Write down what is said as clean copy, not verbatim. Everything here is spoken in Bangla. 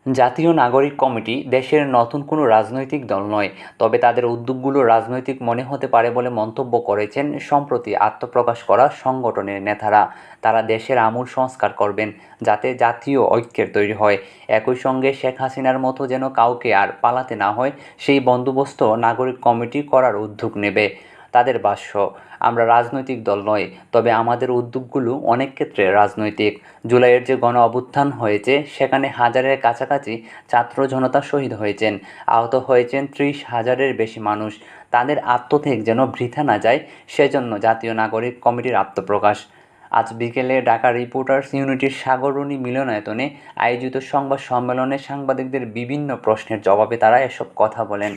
জাতীয় নাগরিক কমিটি দেশের নতুন কোনো রাজনৈতিক দল নয়, তবে তাদের উদ্যোগগুলো রাজনৈতিক মনে হতে পারে বলে মন্তব্য করেছেন সম্প্রতি আত্মপ্রকাশ করা সংগঠনের নেতারা। তারা দেশের আমূল সংস্কার করবেন, যাতে জাতীয় ঐক্যের তৈরি হয়। একই সঙ্গে শেখ হাসিনার মতো যেন কাউকে আর পালাতে না হয়, সেই বন্দোবস্ত নাগরিক কমিটি করার উদ্যোগ নেবে। তাদের ভাষ্য, আমরা রাজনৈতিক দল নই, তবে আমাদের উদ্যোগগুলো অনেক ক্ষেত্রে রাজনৈতিক। জুলাইয়ের যে গণ অভ্যুত্থান হয়েছে, সেখানে হাজারের কাছাকাছি ছাত্র জনতা শহীদ হয়েছেন, আহত হয়েছেন 30,000-এর বেশি মানুষ। তাদের আত্মত্যাগ যেন বৃথা না যায়, সেজন্য জাতীয় নাগরিক কমিটির আত্মপ্রকাশ। আজ বিকেলে ঢাকা রিপোর্টার্স ইউনিটির সাগররুনি মিলনায়তনে আয়োজিত সংবাদ সম্মেলনে সাংবাদিকদের বিভিন্ন প্রশ্নের জবাবে তারা এসব কথা বলেন।